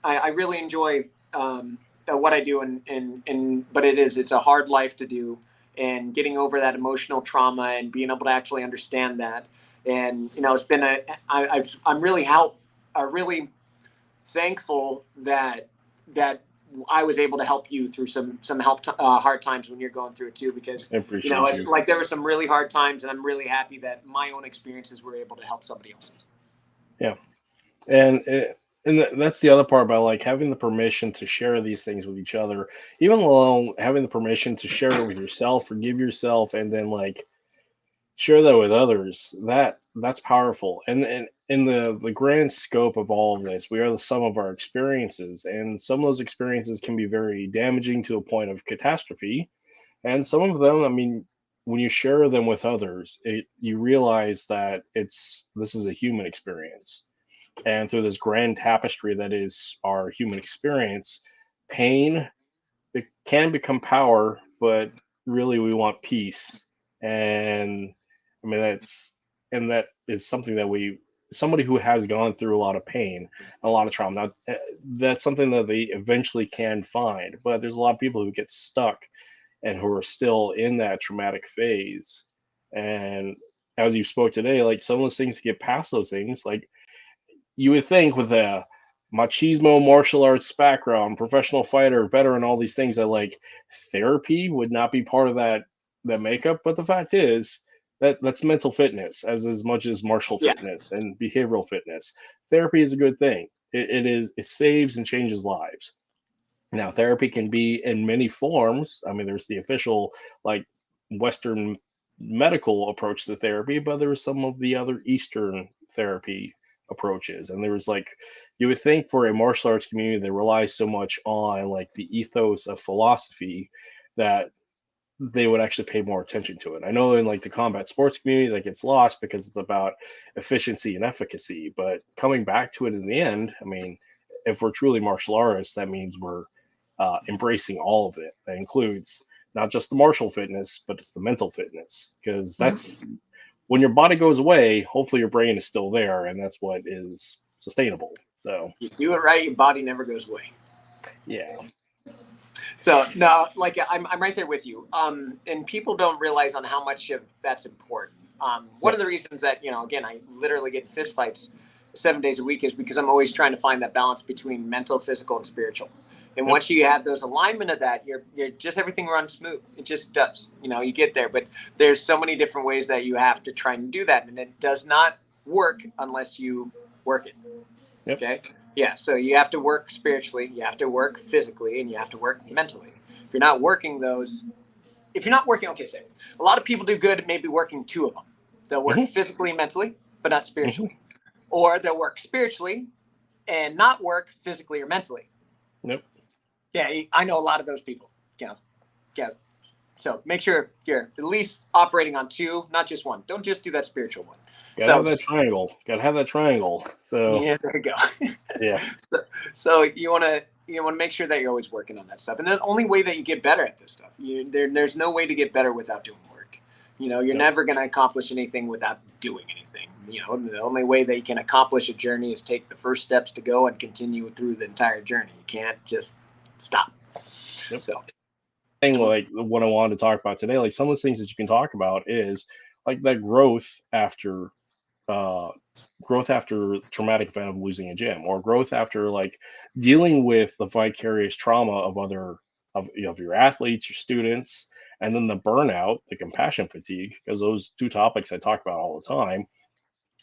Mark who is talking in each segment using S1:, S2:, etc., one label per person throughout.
S1: I really enjoy what I do, but it's a hard life to do, and getting over that emotional trauma and being able to actually understand that. And it's been I'm really really thankful that I was able to help you through some hard times when you're going through it too, because
S2: I appreciate
S1: it's
S2: you.
S1: like there were some really hard times, and I'm really happy that my own experiences were able to help somebody else's.
S2: Yeah. And that's the other part about like having the permission to share these things with each other, even alone having the permission to share it with yourself, forgive yourself, and then like share that with others. That's powerful. And in the grand scope of all of this, we are the sum of our experiences, and some of those experiences can be very damaging to a point of catastrophe. And some of them, I mean, when you share them with others, you realize that this is a human experience, and through this grand tapestry that is our human experience, pain, it can become power, but really we want peace. And I mean that is something that we somebody who has gone through a lot of pain, a lot of trauma. Now, that's something that they eventually can find, but there's a lot of people who get stuck and who are still in that traumatic phase. And as you spoke today, like some of those things to get past those things, like you would think with a machismo martial arts background, professional fighter, veteran, all these things that like therapy would not be part of that makeup. But the fact is that's mental fitness as much as martial
S1: Yeah.
S2: fitness and behavioral fitness. Therapy is a good thing. It saves and changes lives. Now, therapy can be in many forms. I mean, there's the official like Western medical approach to therapy, but there's some of the other Eastern therapy approaches. And there was like you would think for a martial arts community that relies so much on like the ethos of philosophy that they would actually pay more attention to it. I know in like the combat sports community that gets lost because it's about efficiency and efficacy, but coming back to it in the end, I mean, if we're truly martial artists, that means we're embracing all of it. That includes not just the martial fitness, but it's the mental fitness because that's when your body goes away. Hopefully, your brain is still there, and that's what is sustainable. So,
S1: You do it right, your body never goes away.
S2: yeah.
S1: So no, like I'm right there with you. And people don't realize on how much of that's important. One
S2: Yep.
S1: of the reasons that again, I literally get in fist fights 7 days a week is because I'm always trying to find that balance between mental, physical, and spiritual. And
S2: Yep.
S1: once you have those alignment of that, you're just everything runs smooth. It just does. You get there, but there's so many different ways that you have to try and do that, and it does not work unless you work it.
S2: Yep.
S1: Okay. Yeah. So you have to work spiritually, you have to work physically, and you have to work mentally. If you're not working those, if you're not working, okay, say a lot of people do good at maybe working two of them. They'll work
S2: Hmm.
S1: physically and mentally, but not
S2: Hmm.
S1: spiritually. Or they'll work spiritually and not work physically or mentally.
S2: Yep.
S1: Yeah, I know a lot of those people. Yeah. Yeah. So make sure you're at least operating on two, not just one. Don't just do that spiritual one.
S2: Gotta have
S1: So
S2: that triangle. Gotta have that triangle. So,
S1: yeah, there you go.
S2: yeah.
S1: So you want to make sure that you're always working on that stuff, and the only way that you get better at this stuff, there's no way to get better without doing work. You're
S2: Yep.
S1: never going to accomplish anything without doing anything. The only way that you can accomplish a journey is take the first steps to go and continue through the entire journey. You can't just stop.
S2: Yep.
S1: So
S2: Thing like what I wanted to talk about today, like some of the things that you can talk about is like that uh growth after traumatic event of losing a gym, or growth after like dealing with the vicarious trauma of other of your athletes, your students, and then the burnout, the compassion fatigue, because those two topics I talk about all the time,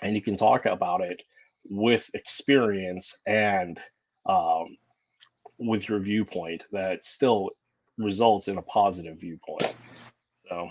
S2: and you can talk about it with experience and um, with your viewpoint that still results in a positive viewpoint. So,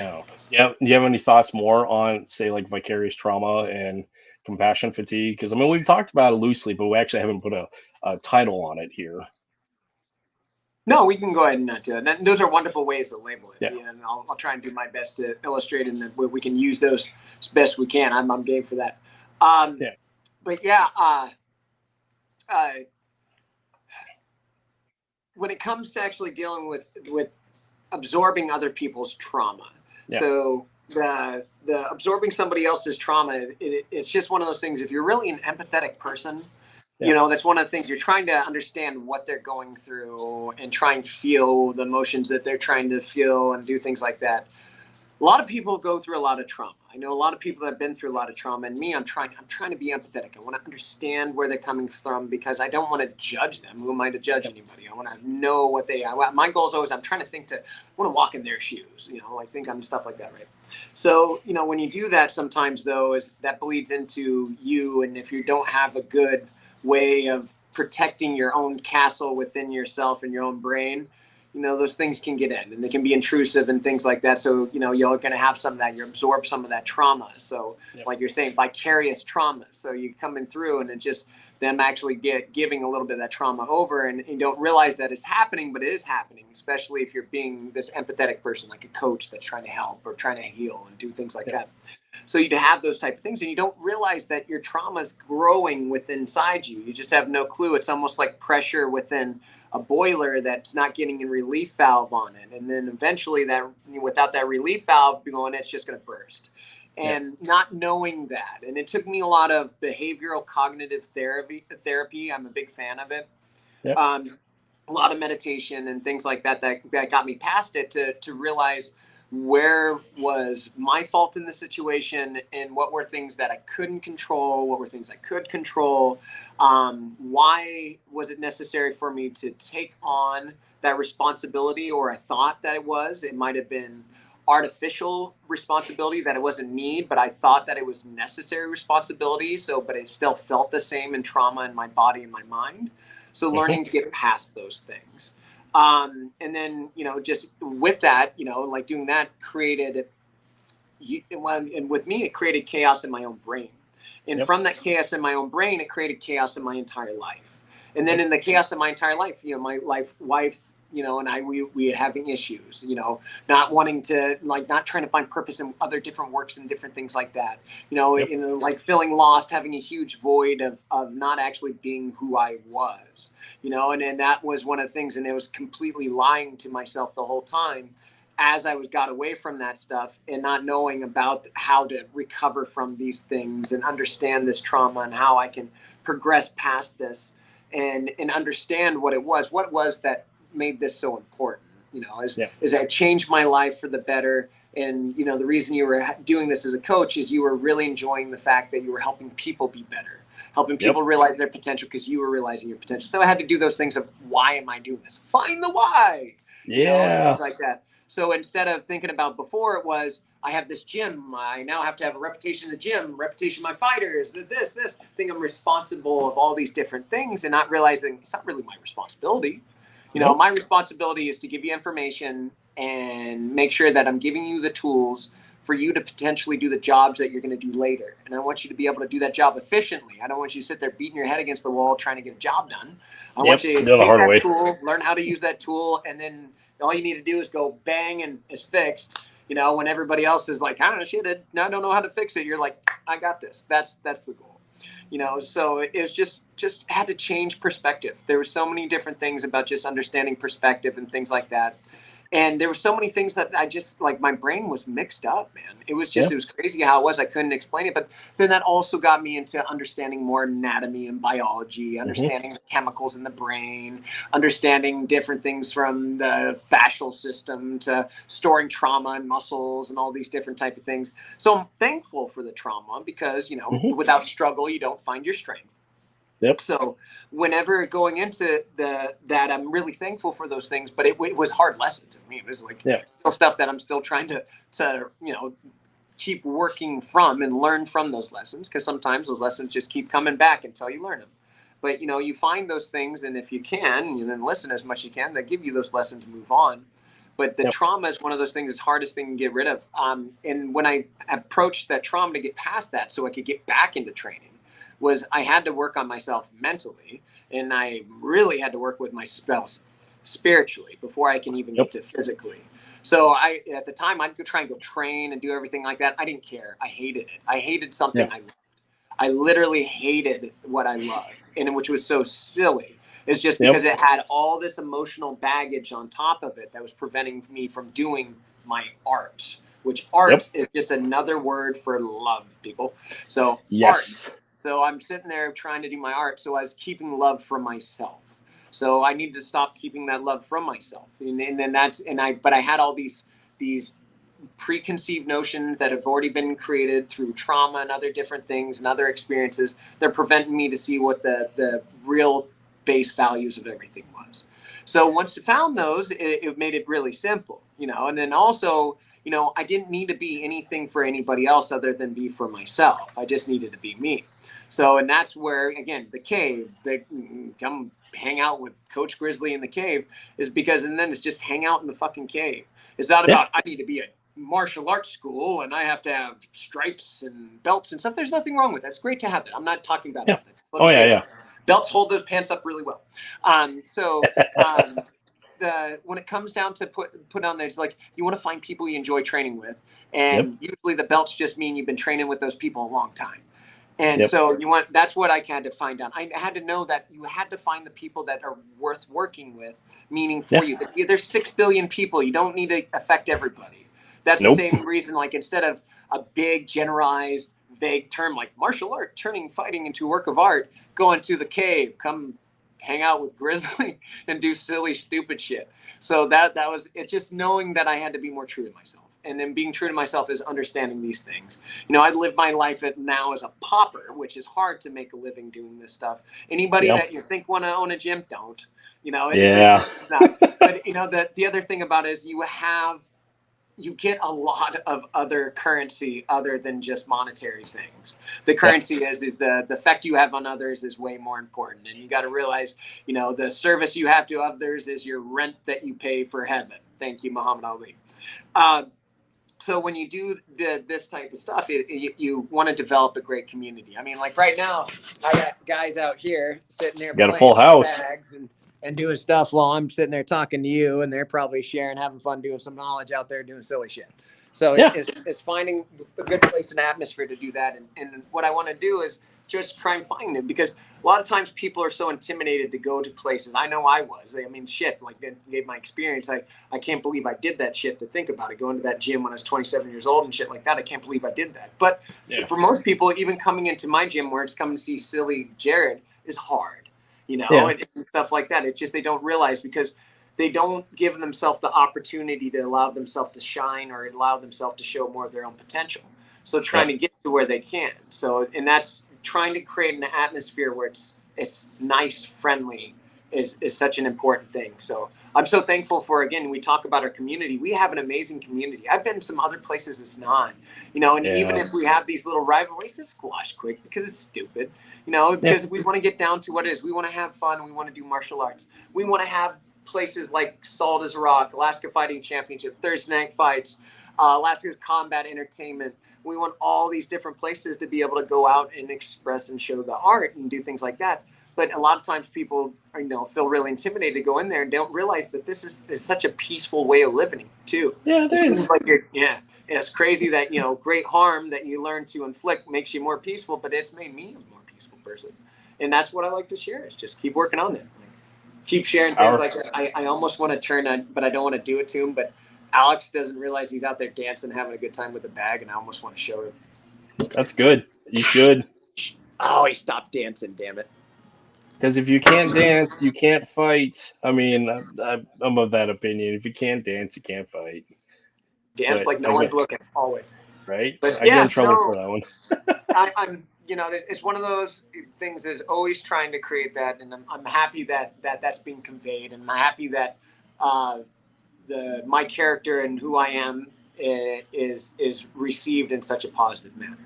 S2: oh, yeah. Do you have any thoughts more on, say, like vicarious trauma and compassion fatigue? Because I mean, we've talked about it loosely, but we actually haven't put a title on it here.
S1: no, we can go ahead and do it. And those are wonderful ways to label it.
S2: Yeah,
S1: Yeah, and I'll try and do my best to illustrate, and that we can use those as best we can. I'm game for that. Um,
S2: yeah.
S1: but yeah, uh, when it comes to actually dealing with absorbing other people's trauma.
S2: Yeah.
S1: So the absorbing somebody else's trauma, it's just one of those things. If you're really an empathetic person, you know, that's one of the things. You're trying to understand what they're going through and try and feel the emotions that they're trying to feel and do things like that. A lot of people go through a lot of trauma. I know a lot of people that have been through a lot of trauma, and me, I'm trying to be empathetic. I want to understand where they're coming from because I don't want to judge them. Who am I to judge anybody? I want to know what my goal is always, I'm trying to think I want to walk in their shoes, you know, like think I'm stuff like that, right? So, you know, when you do that sometimes though, is that bleeds into you. And if you don't have a good way of protecting your own castle within yourself and your own brain, you know, those things can get in and they can be intrusive and things like that. So, you know, you're going to have some of that, you absorb some of that trauma. So like you're saying, vicarious trauma. So you come in through and it just them actually giving a little bit of that trauma over and you don't realize that it's happening, but it is happening, especially if you're being this empathetic person, like a coach that's trying to help or trying to heal and do things like that. So you have those type of things and you don't realize that your trauma is growing within inside you. You just have no clue. It's almost like pressure within a boiler that's not getting a relief valve on it. And then eventually that without that relief valve going, it's just going to burst. And not knowing that. And it took me a lot of behavioral cognitive therapy. I'm a big fan of it. A lot of meditation and things like that got me past it to realize where was my fault in the situation and what were things that I couldn't control, what were things I could control, why was it necessary for me to take on that responsibility, or I thought that it might have been artificial responsibility that it wasn't need, but I thought that it was necessary responsibility. So, but it still felt the same in trauma in my body and my mind. So learning to get past those things. And then, you know, just with that, you know, like doing that created, and with me, it created chaos in my own brain. And from that chaos in my own brain, it created chaos in my entire life. And then in the chaos of my entire life, you know, my wife, you know, and we having issues, you know, not wanting to, like, not trying to find purpose in other different works and different things like that, you know, like feeling lost, having a huge void of not actually being who I was, you know, and that was one of the things. And it was completely lying to myself the whole time as I got away from that stuff and not knowing about how to recover from these things and understand this trauma and how I can progress past this and understand what it was that made this so important, you know, is I changed my life for the better. And, you know, the reason you were doing this as a coach is you were really enjoying the fact that you were helping people be better, helping people realize their potential because you were realizing your potential. So I had to do those things of why am I doing this? Find the why, you know, and things like that. So instead of thinking about before it was, I have this gym, I now have to have a reputation in the gym, reputation of my fighters, this, think I'm responsible of all these different things and not realizing it's not really my responsibility. You know, my responsibility is to give you information and make sure that I'm giving you the tools for you to potentially do the jobs that you're going to do later. And I want you to be able to do that job efficiently. I don't want you to sit there beating your head against the wall trying to get a job done. I want you to take that tool, learn how to use that tool, and then all you need to do is go bang and it's fixed. You know, when everybody else is like, I don't know, shit, I don't know how to fix it. You're like, I got this. That's the goal. You know, so it was just had to change perspective. There were so many different things about just understanding perspective and things like that. And there were so many things that I just, like, my brain was mixed up, man. It was just, it was crazy how it was. I couldn't explain it. But then that also got me into understanding more anatomy and biology, understanding the chemicals in the brain, understanding different things from the fascial system to storing trauma and muscles and all these different type of things. So I'm thankful for the trauma because, you know, without struggle, you don't find your strength. So whenever going into that, I'm really thankful for those things, but it was hard lessons. I mean, it was like still stuff that I'm still trying to, you know, keep working from and learn from those lessons. Cause sometimes those lessons just keep coming back until you learn them. But, you know, you find those things. And if you can, you then listen as much as you can, they give you those lessons to move on. But the trauma is one of those things, it's hardest thing to get rid of. And when I approached that trauma to get past that, so I could get back into training, was I had to work on myself mentally, and I really had to work with myself spiritually before I can even get to physically. So at the time, I'd go try and go train and do everything like that. I didn't care. I hated it. I hated something I loved. I literally hated what I loved, and which was so silly. It's just because it had all this emotional baggage on top of it that was preventing me from doing my art, which art is just another word for love, people. So
S2: yes.
S1: art. So I'm sitting there trying to do my art. So I was keeping love from myself. So I need to stop keeping that love from myself. And then but I had all these preconceived notions that have already been created through trauma and other different things and other experiences. They're preventing me to see what the real base values of everything was. So once I found those, it made it really simple, and then also, I didn't need to be anything for anybody else other than be for myself. I just needed to be me. So, and that's where, again, the cave, come hang out with Coach Grizzly in the cave and then it's just hang out in the fucking cave. It's not about, I need to be a martial arts school and I have to have stripes and belts and stuff. There's nothing wrong with that. It's great to have that. I'm not talking about that.
S2: Yeah.
S1: Belts hold those pants up really well. When it comes down to put on there, it's like you want to find people you enjoy training with, and usually the belts just mean you've been training with those people a long time. And so that's what I had to find out. I had to know that you had to find the people that are worth working with, meaning for you. There's 6 billion people. You don't need to affect everybody. That's the same reason, like instead of a big generalized vague term like martial art turning fighting into a work of art, go into the cave, come hang out with Grizzly and do silly stupid shit. So that was it. Just knowing that I had to be more true to myself, and then being true to myself is understanding these things. I live my life now as a pauper, which is hard to make a living doing this stuff. Anybody that you think want to own a gym, don't. It's not. But the other thing about it is you get a lot of other currency other than just monetary things. The currency is the effect you have on others is way more important. And you got to realize, the service you have to others is your rent that you pay for heaven. Thank you, Muhammad Ali. So when you do this type of stuff, you want to develop a great community. I mean, like right now, I got guys out here sitting there
S2: got a full house
S1: and doing stuff while I'm sitting there talking to you, and they're probably sharing, having fun, doing some knowledge out there, doing silly shit. So it's finding a good place and atmosphere to do that. And what I want to do is just try and find them, because a lot of times people are so intimidated to go to places. I know I was. I mean, shit, like gave my experience. I can't believe I did that shit to think about it, going to that gym when I was 27 years old and shit like that. I can't believe I did that. But for most people, even coming into my gym where it's coming to see silly Jared is hard. And stuff like that. It's just they don't realize, because they don't give themselves the opportunity to allow themselves to shine or allow themselves to show more of their own potential. So trying to get to where they can. So, and that's trying to create an atmosphere where it's nice, friendly is such an important thing. So I'm so thankful for, again, we talk about our community. We have an amazing community. I've been some other places it's not, and even if we have these little rivalries, it's squash quick because it's stupid, because we want to get down to what it is. We want to have fun. We want to do martial arts. We want to have places like Salt as a Rock, Alaska Fighting Championship, Thursday Night Fights, Alaska's Combat Entertainment. We want all these different places to be able to go out and express and show the art and do things like that. But a lot of times people feel really intimidated to go in there and don't realize that this is such a peaceful way of living too.
S2: Yeah, it is.
S1: Like it's crazy that, great harm that you learn to inflict makes you more peaceful, but it's made me a more peaceful person. And that's what I like to share, is just keep working on that. Keep sharing things like that. I almost want to turn on, but I don't want to do it to him. But Alex doesn't realize he's out there dancing, having a good time with the bag, and I almost want to show him.
S2: That's good. You should.
S1: Oh, he stopped dancing, damn it.
S2: Because if you can't dance, you can't fight. I mean, I'm of that opinion. If you can't dance, you can't fight.
S1: Dance like no one's looking, always.
S2: Right? But I get in trouble for that one.
S1: I'm it's one of those things that's always trying to create that, and I'm happy that's being conveyed, and I'm happy that my character and who I am is received in such a positive manner.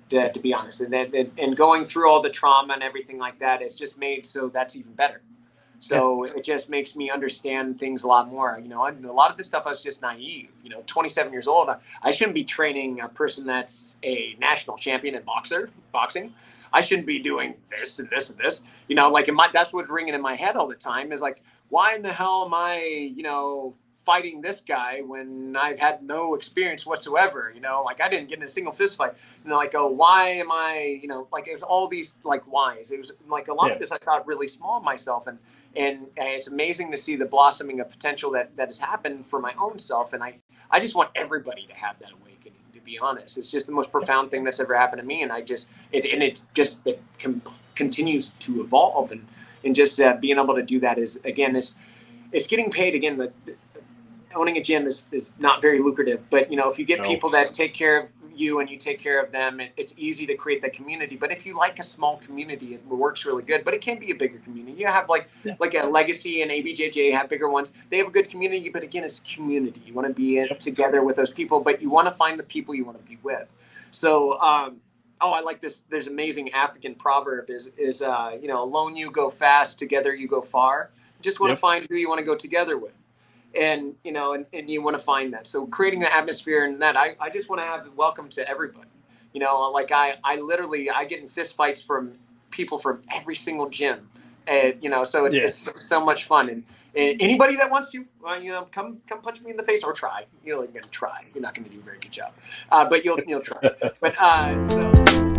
S1: To be honest, and going through all the trauma and everything like that, it's just made so that's even better. So it just makes me understand things a lot more. A lot of this stuff I was just naive. 27 years old, I shouldn't be training a person that's a national champion in boxing. I shouldn't be doing this and this and this. That's what's ringing in my head all the time is like, why in the hell am I, fighting this guy when I've had no experience whatsoever? I didn't get in a single fist fight. And they're like, oh, why am I, it was all these like whys. It was like a lot of this I thought really small of myself. And it's amazing to see the blossoming of potential that has happened for my own self. And I just want everybody to have that awakening, to be honest. It's just the most profound thing that's ever happened to me. And it continues to evolve, and just being able to do that is, again, it's getting paid. Again, owning a gym is not very lucrative, but if you get people that take care of you and you take care of them, it's easy to create that community. But if you like a small community, it works really good. But it can be a bigger community. You have like a Legacy and ABJJ have bigger ones. They have a good community, but again, it's community. You want to be together with those people, but you want to find the people you want to be with. So, I like this. There's amazing African proverb is alone you go fast, together you go far. You just want to find who you want to go together with. And and you want to find that. So creating an atmosphere, and that I just want to have welcome to everybody. Like I get in fist fights from people from every single gym, and so it's so much fun. And anybody that wants to, come punch me in the face or try. You're going to try. You're not going to do a very good job, but you'll try. But so.